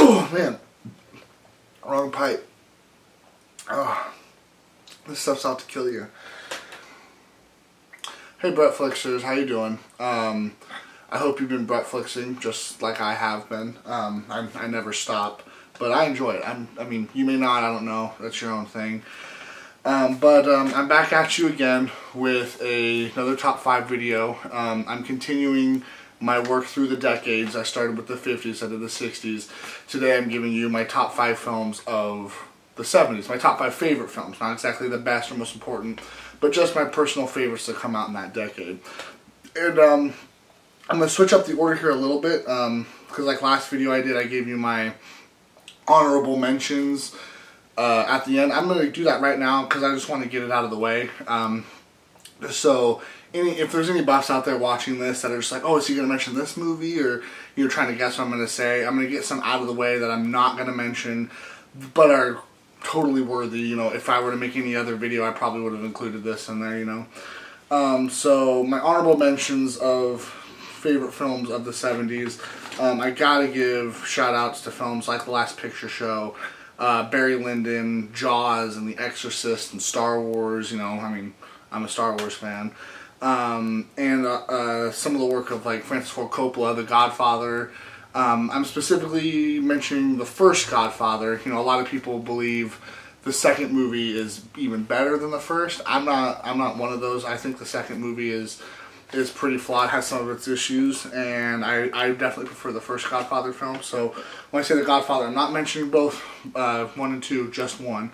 Oh man, wrong pipe. Oh, this stuff's out to kill you. Hey BretFlixers, how you doing? I hope you've been BretFlixing just like I have been. I never stop, but I enjoy it. I mean, you may not, I don't know, that's your own thing. But I'm back at you again with another top 5 video. I'm continuing my work through the decades. I started with the 50s, I did the 60s. Today I'm giving you my top 5 films of the 70s, my top 5 favorite films. Not exactly the best or most important, but just my personal favorites that come out in that decade. And I'm going to switch up the order here a little bit, because like last video I did, I gave you my honorable mentions at the end. I'm going to do that right now because I just want to get it out of the way. So if there's any buffs out there watching this that are just like, oh, is he going to mention this movie, or you're trying to guess what I'm going to say, I'm going to get some out of the way that I'm not going to mention, but are totally worthy. You know, if I were to make any other video, I probably would have included this in there, you know. So my honorable mentions of favorite films of the 70s, I gotta give shout outs to films like The Last Picture Show, Barry Lyndon, Jaws, and The Exorcist, and Star Wars. You know, I mean, I'm a Star Wars fan. And some of the work of like Francis Ford Coppola, The Godfather. I'm specifically mentioning the first Godfather. You know, a lot of people believe the second movie is even better than the first. I'm not one of those. I think the second movie is pretty flawed, has some of its issues, and I definitely prefer the first Godfather film. So when I say The Godfather, I'm not mentioning both 1 and 2, just one.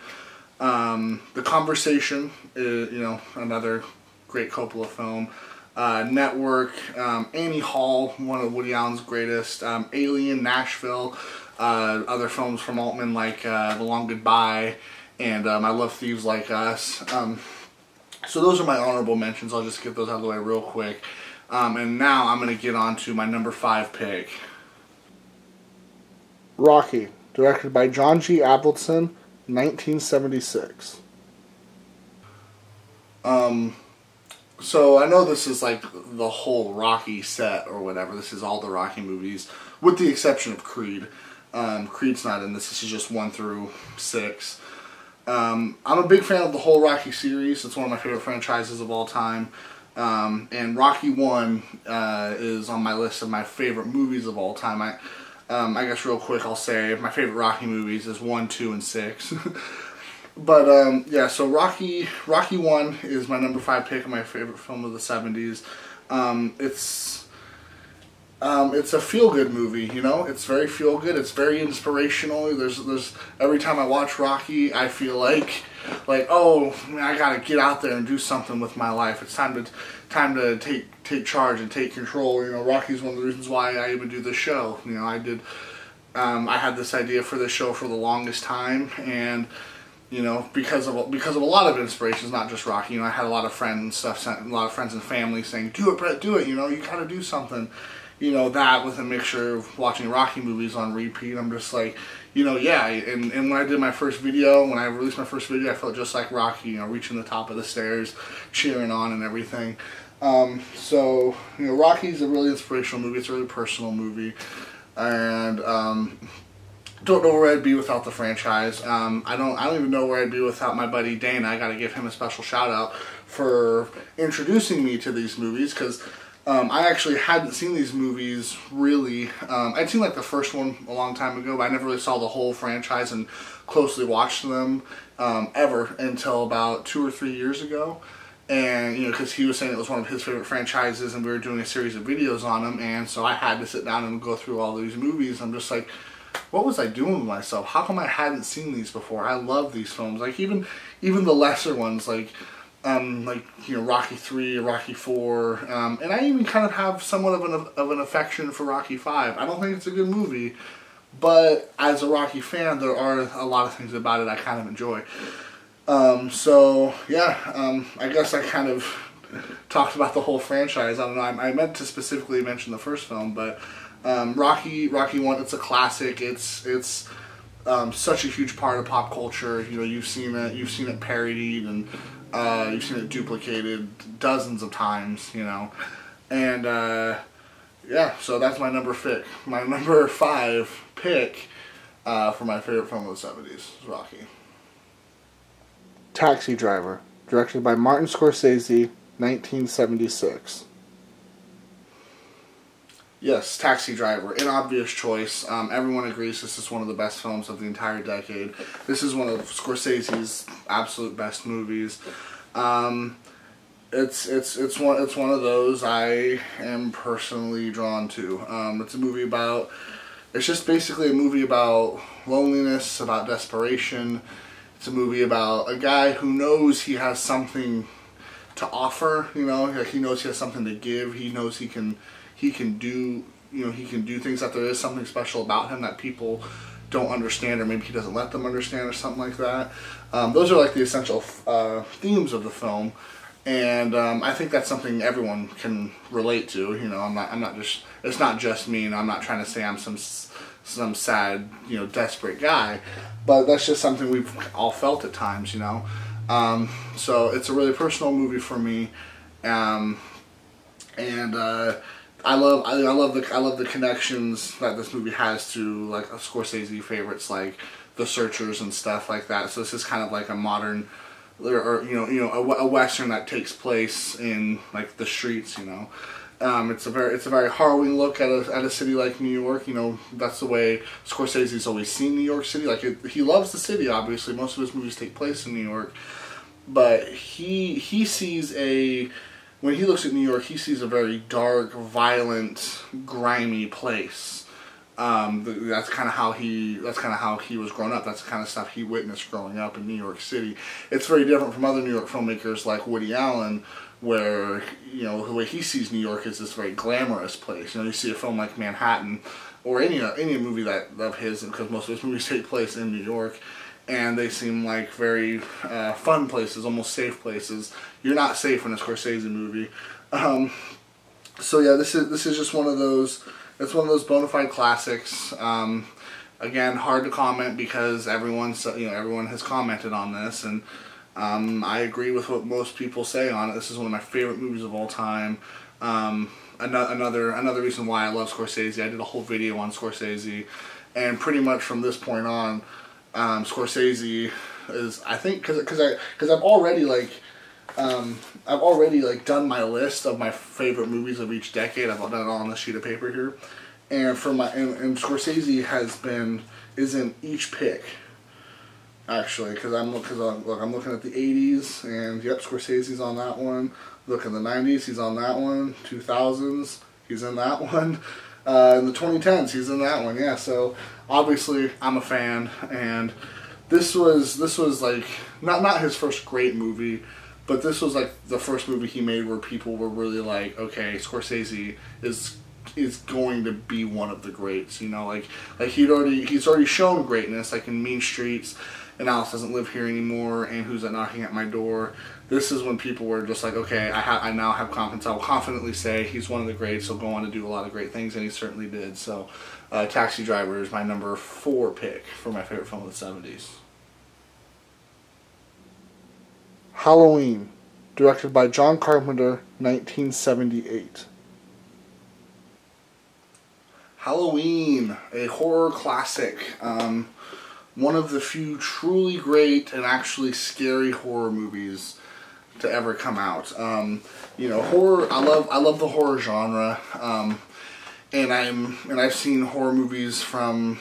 The Conversation is, you know, another great Coppola film. Network, Annie Hall, one of Woody Allen's greatest, Alien, Nashville, other films from Altman like The Long Goodbye, and I Love Thieves Like Us. So those are my honorable mentions. I'll just get those out of the way real quick. And now I'm going to get on to my number 5 pick. Rocky, directed by John G. Avildsen, 1976. So I know this is like the whole Rocky set or whatever. This is all the Rocky movies, with the exception of Creed. Creed's not in this. This is just 1 through 6. I'm a big fan of the whole Rocky series. It's one of my favorite franchises of all time. And Rocky 1 is on my list of my favorite movies of all time. I guess real quick I'll say my favorite Rocky movies is 1, 2, and 6. But yeah, so Rocky 1 is my number 5 pick of my favorite film of the 70s. It's a feel-good movie, you know. It's very feel-good. It's very inspirational. There's every time I watch Rocky, I feel like oh man, I gotta get out there and do something with my life. It's time to take charge and take control. You know, Rocky's one of the reasons why I even do this show. You know, I had this idea for this show for the longest time, and you know, because of a lot of inspirations, not just Rocky. You know, I had a lot of friends and stuff, a lot of friends and family saying, "Do it, Brett, do it." You know, you gotta do something. You know, that with a mixture of watching Rocky movies on repeat. I'm just like, you know, yeah. And when I did my first video, when I released my first video, I felt just like Rocky. You know, reaching the top of the stairs, cheering on and everything. So you know, Rocky's a really inspirational movie. It's a really personal movie, and don't know where I'd be without the franchise. I don't even know where I'd be without my buddy Dana. I gotta give him a special shout out for introducing me to these movies, because I actually hadn't seen these movies really. I'd seen like the first one a long time ago, but I never really saw the whole franchise and closely watched them ever until about 2 or 3 years ago. And you know, because he was saying it was one of his favorite franchises, and we were doing a series of videos on them, and so I had to sit down and go through all these movies. I'm just like, what was I doing with myself? How come I hadn't seen these before? I love these films. Like even the lesser ones, like you know, Rocky 3, Rocky 4, and I even kind of have somewhat of an affection for Rocky 5. I don't think it's a good movie, but as a Rocky fan, there are a lot of things about it I kind of enjoy. So yeah, I guess I kind of talked about the whole franchise. I don't know. I meant to specifically mention the first film, but Rocky 1, it's a classic. It's such a huge part of pop culture. You know, you've seen it parodied, and you've seen it duplicated dozens of times, you know. And yeah, so that's my number 5 pick for my favorite film of the 70s, Rocky. Taxi Driver, directed by Martin Scorsese, 1976. Yes, Taxi Driver, an obvious choice. Everyone agrees this is one of the best films of the entire decade. This is one of Scorsese's absolute best movies. It's one of those I am personally drawn to. It's a movie about. It's just basically a movie about loneliness, about desperation. It's a movie about a guy who knows he has something to offer. You know, like he knows he has something to give. He knows he can do, you know, he can do things, that there is something special about him that people don't understand, or maybe he doesn't let them understand, or something like that. Those are like the essential themes of the film, and I think that's something everyone can relate to. You know, I'm not just, it's not just me, and I'm not trying to say I'm some sad, you know, desperate guy, but that's just something we've all felt at times, you know. So it's a really personal movie for me, and I love the connections that this movie has to like Scorsese favorites like The Searchers and stuff like that. So this is kind of like a modern, or a western that takes place in like the streets. You know, it's a very harrowing look at a city like New York. You know, that's the way Scorsese's always seen New York City. Like he loves the city. Obviously, most of his movies take place in New York, but he sees a. When he looks at New York, he sees a very dark, violent, grimy place. That's kind of how he was growing up. That's the kind of stuff he witnessed growing up in New York City. It's very different from other New York filmmakers like Woody Allen, where, you know, the way he sees New York is this very glamorous place. You know, you see a film like Manhattan, or any movie of his, because most of his movies take place in New York, and they seem like very fun places, almost safe places. You're not safe in a Scorsese movie. So yeah, this is just one of those. It's one of those bona fide classics. Again, hard to comment because everyone has commented on this, and I agree with what most people say on it. This is one of my favorite movies of all time. Another reason why I love Scorsese. I did a whole video on Scorsese, and pretty much from this point on, Scorsese is, I think, because I've already done my list of my favorite movies of each decade. I've done it all on this sheet of paper here, and and Scorsese is in each pick, actually, because I'm looking at the 80s, and yep, Scorsese's on that one. Look in the 90s, he's on that one. 2000s, he's in that one. In the 2010s, he's in that one. Yeah, so obviously I'm a fan, and this was like not his first great movie, but this was like the first movie he made where people were really like, okay, Scorsese is going to be one of the greats. You know, like he's already shown greatness, like in Mean Streets, and Alice Doesn't Live Here Anymore, and Who's That Knocking at My Door. This is when people were just like, okay, I now have confidence. I will confidently say he's one of the greats. He'll go on to do a lot of great things, and he certainly did. So, Taxi Driver is my number 4 pick for my favorite film of the 70s. Halloween, directed by John Carpenter, 1978. Halloween, a horror classic. One of the few truly great and actually scary horror movies to ever come out. You know, horror. I love the horror genre, and I've seen horror movies from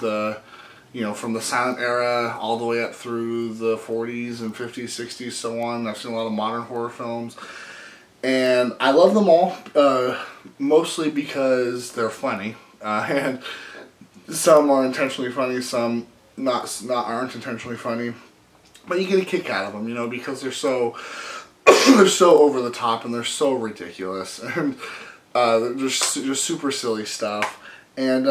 the silent era all the way up through the 40s and 50s, 60s, so on. I've seen a lot of modern horror films, and I love them all, mostly because they're funny, and some are intentionally funny, some aren't intentionally funny. But you get a kick out of them, you know, because they're so over the top, and they're so ridiculous, and they're just super silly stuff. And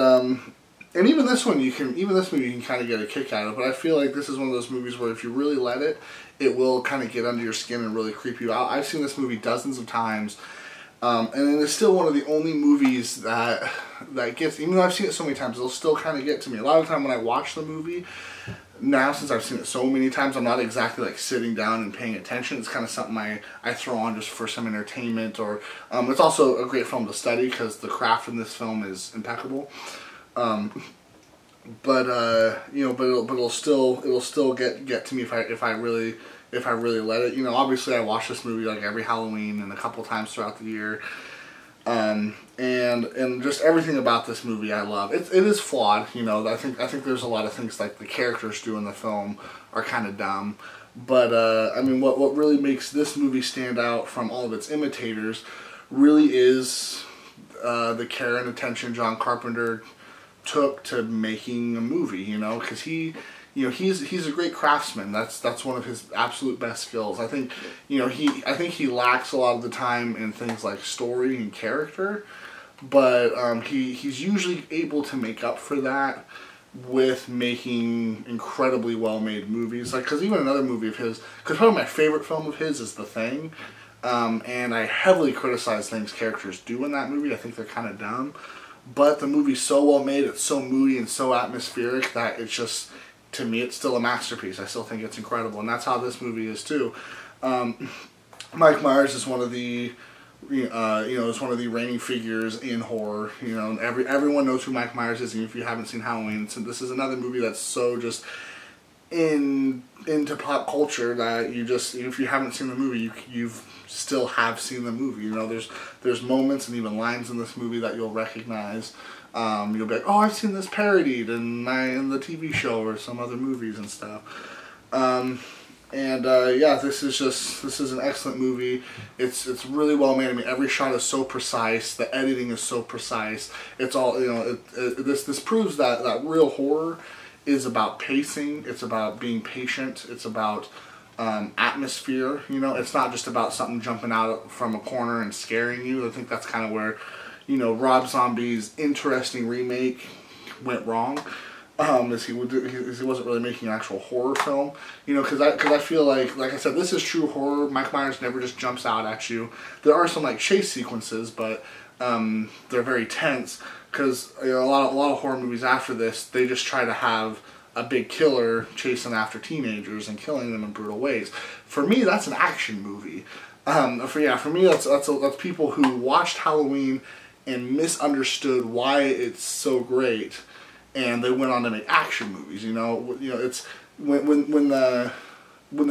even this movie you can kind of get a kick out of. But I feel like this is one of those movies where if you really let it, it will kind of get under your skin and really creep you out. I've seen this movie dozens of times, and it's still one of the only movies that gets, even though I've seen it so many times, it'll still kind of get to me. A lot of the time when I watch the movie, now, since I've seen it so many times, I'm not exactly like sitting down and paying attention. It's kind of something I throw on just for some entertainment, or it's also a great film to study because the craft in this film is impeccable. you know, but it'll still get to me if I really let it. You know, obviously I watch this movie like every Halloween and a couple times throughout the year. And just everything about this movie I love. It is flawed, you know. I think there's a lot of things like the characters do in the film are kind of dumb. But I mean, what really makes this movie stand out from all of its imitators really is the care and attention John Carpenter took to making a movie. You know, because he's a great craftsman. That's one of his absolute best skills. I think, you know, I think he lacks a lot of the time in things like story and character, but he's usually able to make up for that with making incredibly well-made movies. Like, because even another movie of his, because probably my favorite film of his is The Thing, and I heavily criticize things characters do in that movie. I think they're kind of dumb, but the movie's so well-made, it's so moody and so atmospheric that it's just, to me, it's still a masterpiece. I still think it's incredible, and that's how this movie is too. Mike Myers is one of the, is one of the reigning figures in horror. You know, everyone knows who Mike Myers is, even if you haven't seen Halloween. So this is another movie that's so just into pop culture that you just, if you haven't seen the movie, you've still have seen the movie. You know, there's moments and even lines in this movie that you'll recognize. You'll be like, oh, I've seen this parodied in the TV show or some other movies and stuff. Yeah, this is an excellent movie. It's really well made. I mean, every shot is so precise. The editing is so precise. It's all, you know, this proves that real horror is about pacing. It's about being patient. It's about atmosphere. You know, it's not just about something jumping out from a corner and scaring you. I think that's kind of where, you know, Rob Zombie's interesting remake went wrong. He wasn't really making an actual horror film, you know, because I feel like I said, this is true horror. Mike Myers never just jumps out at you. There are some like chase sequences, but they're very tense because, you know, a lot of horror movies after this, they just try to have a big killer chasing after teenagers and killing them in brutal ways. For me, that's an action movie. For me, that's people who watched Halloween and misunderstood why it's so great, and they went on to make action movies. You know, it's when the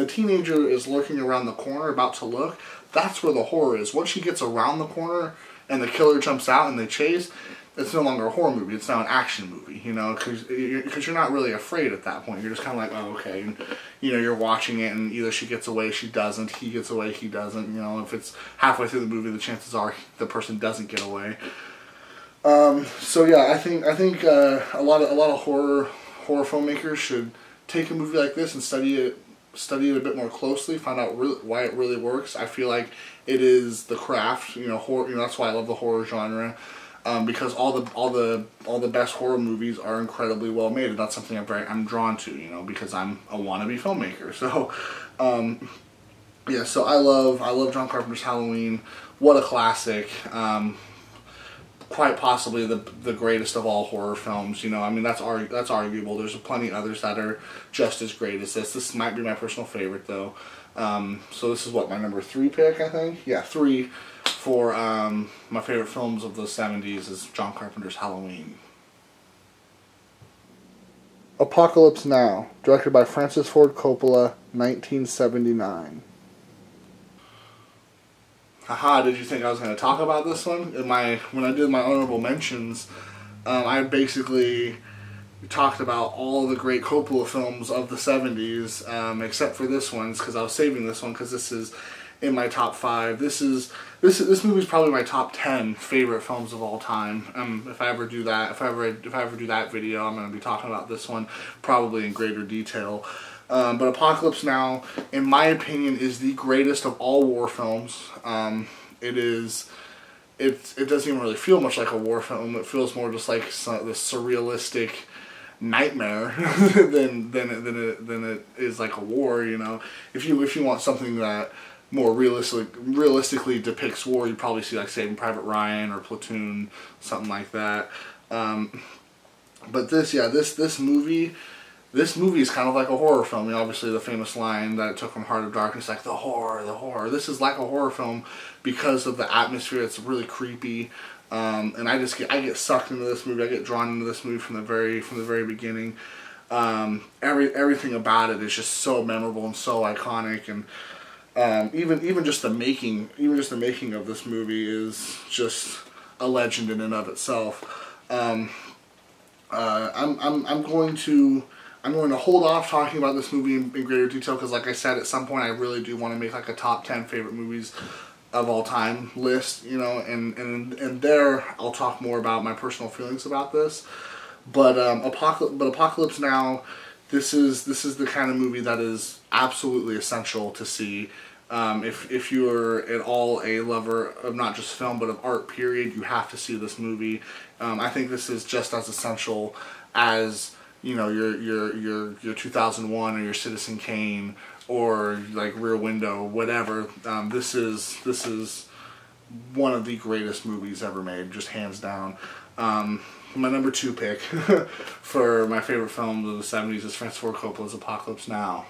teenager is lurking around the corner about to look, that's where the horror is. Once she gets around the corner and the killer jumps out and they chase, it's no longer a horror movie. It's now an action movie. You know, because you're not really afraid at that point. You're just kind of like, oh, okay. And, you know, you're watching it, and either she gets away, she doesn't. He gets away, he doesn't. You know, if it's halfway through the movie, the chances are the person doesn't get away. So yeah, I think a lot of horror filmmakers should take a movie like this and study it a bit more closely, find out why it really works. I feel like it is the craft. You know, horror. You know, that's why I love the horror genre. Because all the best horror movies are incredibly well made, and that's something I'm drawn to, you know, because I'm a wannabe filmmaker. So, yeah, so I love John Carpenter's Halloween. What a classic! Quite possibly the greatest of all horror films. You know, I mean, that's arguable. There's plenty others that are just as great as this. This might be my personal favorite though. So this is what, my number 3 pick, I think. Yeah, 3. For my favorite films of the 70s is John Carpenter's Halloween. Apocalypse Now, directed by Francis Ford Coppola, 1979. Haha, did you think I was going to talk about this one? When I did my honorable mentions, I basically talked about all the great Coppola films of the 70s, except for this one, because I was saving this one because this is in my top 5. This movie is probably my top 10 favorite films of all time. If I ever do that, if I ever do that video, I'm going to be talking about this one probably in greater detail. But Apocalypse Now, in my opinion, is the greatest of all war films. It doesn't even really feel much like a war film. It feels more just like this surrealistic nightmare than it is like a war. You know, if you want something that more realistically depicts war, you probably see like Saving Private Ryan or Platoon, something like that. But this movie is kind of like a horror film. I mean, obviously the famous line that it took from Heart of Darkness, like the horror. This is like a horror film because of the atmosphere. It's really creepy. And I get sucked into this movie. I get drawn into this movie from the very beginning. Everything about it is just so memorable and so iconic, and even just the making of this movie is just a legend in and of itself. I'm going to hold off talking about this movie in greater detail because, like I said, at some point I really do want to make like a top 10 favorite movies of all time list, you know, and there I'll talk more about my personal feelings about this. But Apocalypse Now, this is the kind of movie that is absolutely essential to see. If you're at all a lover of not just film but of art, period, you have to see this movie. I think this is just as essential as, you know, your 2001 or your Citizen Kane or like Rear Window, whatever. This is one of the greatest movies ever made, just hands down. My number 2 pick for my favorite film of the 70s is Francis Ford Coppola's Apocalypse Now.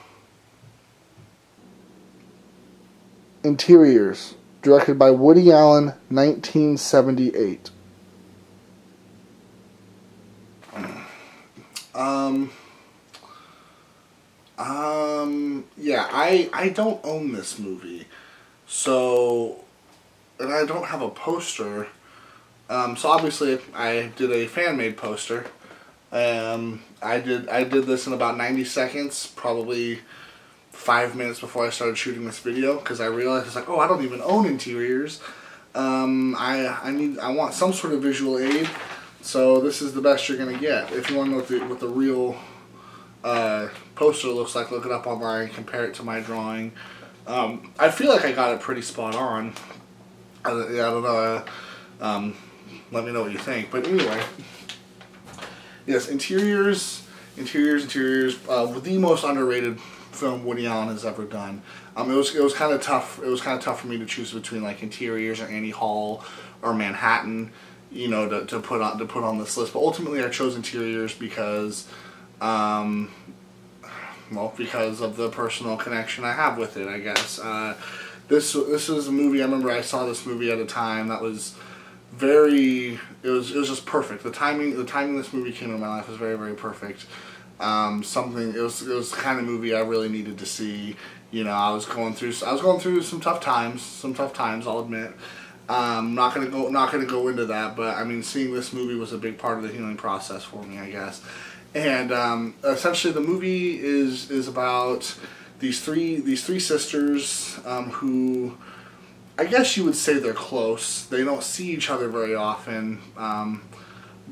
Interiors, directed by Woody Allen, 1978. Yeah, I don't own this movie, so, and I don't have a poster. So obviously I did a fan-made poster. I did this in about 90 seconds, probably 5 minutes before I started shooting this video, because I realized it's like, oh, I don't even own Interiors. I want some sort of visual aid, so this is the best you're gonna get. If you want to know what the real poster looks like, look it up online, compare it to my drawing. I feel like I got it pretty spot on. I don't know. Let me know what you think. But anyway, yes, Interiors, the most underrated film Woody Allen has ever done. It was kind of tough. It was kind of tough for me to choose between like Interiors or Annie Hall or Manhattan, you know, to put on this list. But ultimately, I chose Interiors because, well, because of the personal connection I have with it, I guess. This was a movie. I remember I saw this movie at a time that was it was just perfect. The timing this movie came into my life was very, very perfect. It was the kind of movie I really needed to see. You know, I was going through some tough times, I'll admit. Not gonna go into that, but I mean, seeing this movie was a big part of the healing process for me, I guess. And essentially the movie is about these three sisters who, I guess you would say they're close. They don't see each other very often,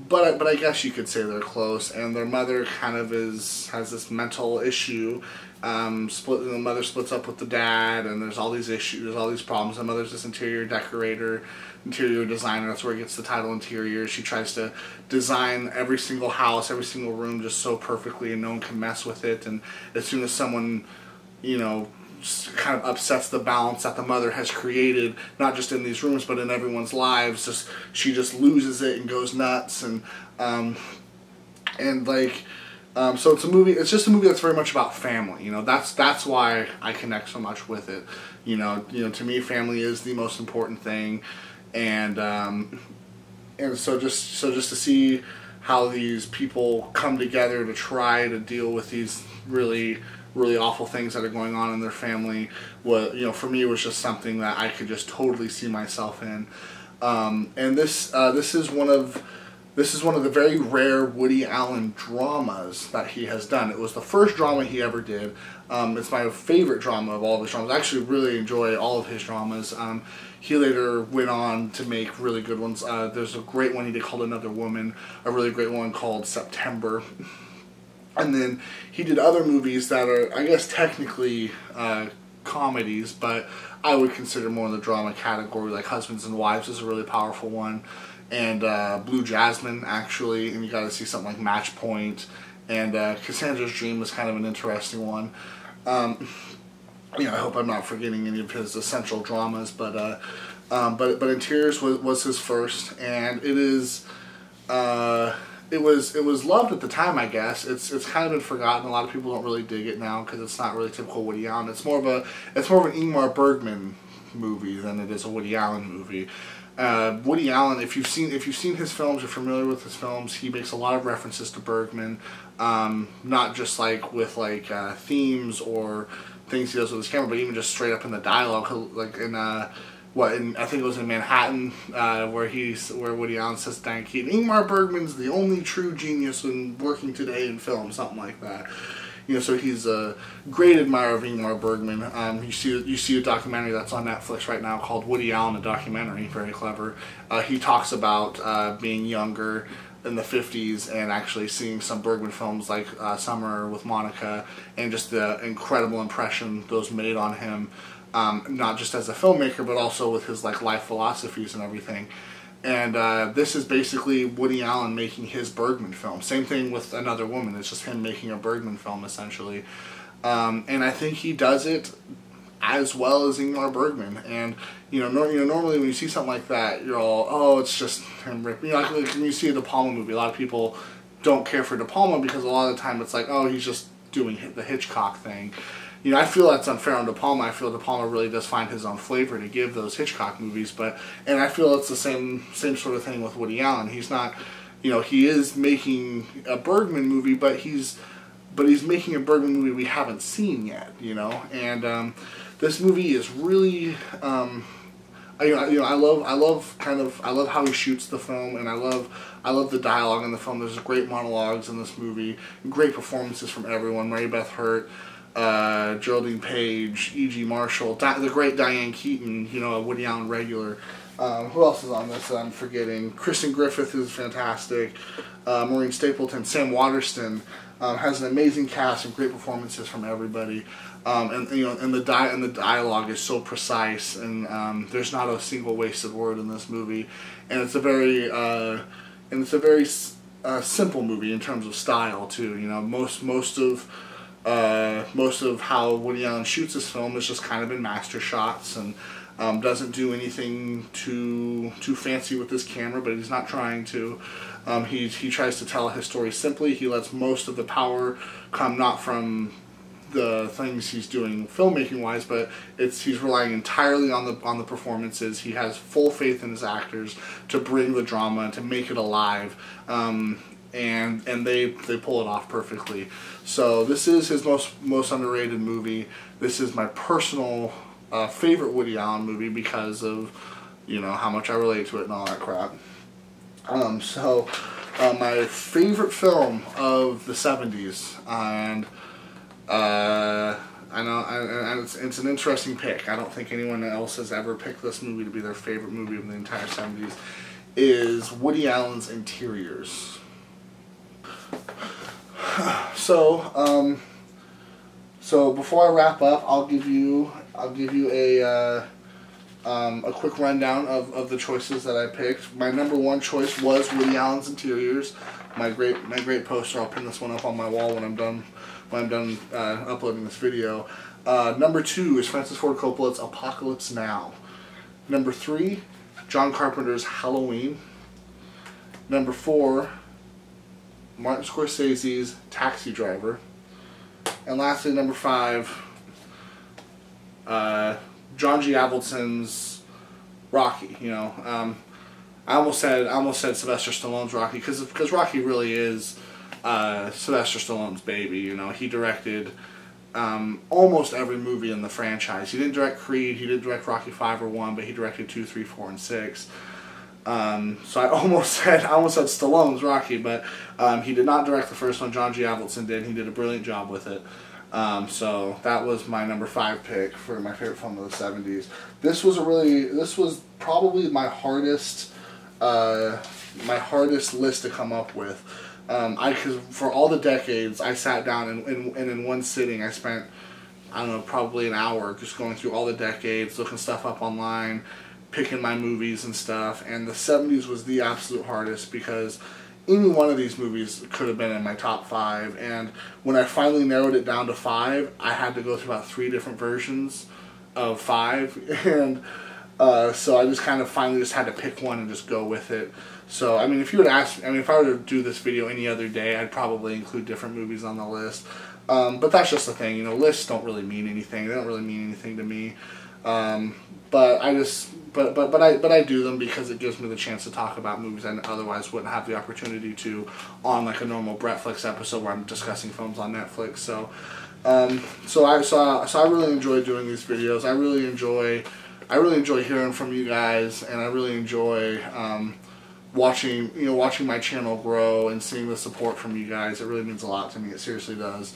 but I guess you could say they're close. And their mother kind of has this mental issue. The mother splits up with the dad, and there's all these issues, there's all these problems. The mother's this interior decorator, interior designer. That's where it gets the title Interior. She tries to design every single house, every single room just so perfectly, and no one can mess with it. And as soon as someone, you know, kind of upsets the balance that the mother has created, not just in these rooms but in everyone's lives, she just loses it and goes nuts. And so it's just a movie that's very much about family. You know, that's why I connect so much with it. You know, to me, family is the most important thing, and so just to see how these people come together to try to deal with these really awful things that are going on in their family, for me, was just something that I could just totally see myself in. And this is one of the very rare Woody Allen dramas that he has done. It was the first drama he ever did. It's my favorite drama of all of his dramas. I actually really enjoy all of his dramas. He later went on to make really good ones. There's a great one he did called Another Woman, a really great one called September. And then he did other movies that are, I guess, technically comedies, but I would consider more in the drama category, like Husbands and Wives is a really powerful one, and Blue Jasmine, actually, and you got to see something like Match Point, and Cassandra's Dream is kind of an interesting one. I hope I'm not forgetting any of his essential dramas, but Interiors was his first, and it is. It was loved at the time, I guess. It's kind of been forgotten. A lot of people don't really dig it now because it's not really typical Woody Allen. It's more of an Ingmar Bergman movie than it is a Woody Allen movie. Woody Allen, if you've seen his films, you're familiar with his films. He makes a lot of references to Bergman, not just like with like themes or things he does with his camera, but even just straight up in the dialogue. Like in I think it was in Manhattan, where Woody Allen says to Diane Keaton, "Ingmar Bergman's the only true genius in working today in film," something like that. You know, so he's a great admirer of Ingmar Bergman. You see a documentary that's on Netflix right now called Woody Allen, a documentary, very clever. He talks about being younger in the 50s and actually seeing some Bergman films like Summer with Monica, and just the incredible impression those made on him, not just as a filmmaker but also with his like life philosophies and everything. And this is basically Woody Allen making his Bergman film. Same thing with Another Woman. It's just him making a Bergman film, essentially. And I think he does it as well as Ingmar Bergman. And normally when you see something like that, you're all, oh, it's just him ripping. Like when you see a De Palma movie, a lot of people don't care for De Palma because a lot of the time it's like, oh, he's just doing the Hitchcock thing. I feel that's unfair on De Palma. I feel De Palma really does find his own flavor to give those Hitchcock movies, and I feel it's the same sort of thing with Woody Allen. He's not, he is making a Bergman movie, but he's making a Bergman movie we haven't seen yet, and this movie is really, I love how he shoots the film, and I love the dialogue in the film. There's great monologues in this movie, great performances from everyone. Mary Beth Hurt, Geraldine Page, E.G. Marshall, the great Diane Keaton, a Woody Allen regular. Who else is on this that I'm forgetting? Kristen Griffith is fantastic. Maureen Stapleton, Sam Waterston has an amazing cast and great performances from everybody. And the dialogue is so precise, and there's not a single wasted word in this movie. And it's a very simple movie in terms of style too. Most of how Woody Allen shoots his film is just kind of in master shots, and doesn't do anything too fancy with his camera, but he's not trying to. He tries to tell his story simply. He lets most of the power come not from the things he's doing filmmaking wise, but he's relying entirely on the performances. He has full faith in his actors to bring the drama and to make it alive. And they pull it off perfectly. So this is his most underrated movie. This is my personal favorite Woody Allen movie because of how much I relate to it and all that crap. My favorite film of the 70s, and I know it's an interesting pick. I don't think anyone else has ever picked this movie to be their favorite movie of the entire 70s, is Woody Allen's Interiors. So before I wrap up, I'll give you a quick rundown of the choices that I picked. My number one choice was Woody Allen's Interiors. My great poster. I'll pin this one up on my wall when I'm done uploading this video. Number two is Francis Ford Coppola's Apocalypse Now. Number three, John Carpenter's Halloween. Number four, Martin Scorsese's Taxi Driver. And lastly, number five, John G. Avildsen's Rocky. I almost said Sylvester Stallone's Rocky because Rocky really is Sylvester Stallone's baby. He directed almost every movie in the franchise. He didn't direct Creed, he didn't direct Rocky 5 or 1, but he directed 2, 3, 4, and 6. So I almost said Stallone's Rocky, but he did not direct the first one. John G. Avildsen did. He did a brilliant job with it. So that was my number 5 pick for my favorite film of the 70s. This was probably my hardest list to come up with. Because for all the decades, I sat down and in one sitting I spent, I don't know, probably an hour just going through all the decades, looking stuff up online, picking my movies and stuff, and the 70s was the absolute hardest because any one of these movies could have been in my top 5, and when I finally narrowed it down to 5, I had to go through about 3 different versions of 5, and so I just kind of finally just had to pick one and just go with it. So, if you would ask, if I were to do this video any other day, I'd probably include different movies on the list. But that's just the thing, lists don't really mean anything. They don't really mean anything to me. But but I do them because it gives me the chance to talk about movies I otherwise wouldn't have the opportunity to on like a normal BretFlix episode where I'm discussing films on Netflix. So I really enjoy doing these videos. I really enjoy hearing from you guys, and I really enjoy watching my channel grow and seeing the support from you guys. It really means a lot to me. It seriously does.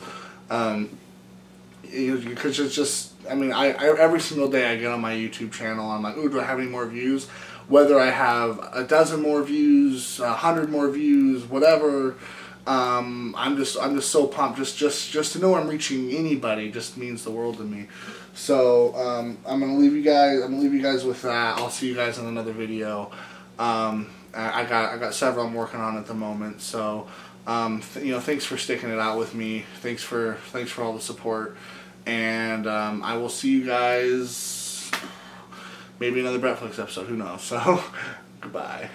Because it's just, I mean, I every single day I get on my YouTube channel, I'm like, ooh, do I have any more views? Whether I have a dozen more views, 100 more views, whatever, I'm just so pumped. Just to know I'm reaching anybody just means the world to me. So I'm gonna leave you guys with that. I'll see you guys in another video. I got several I'm working on at the moment. So thanks for sticking it out with me. Thanks for all the support. And I will see you guys maybe another BretFlix episode. Who knows? So goodbye.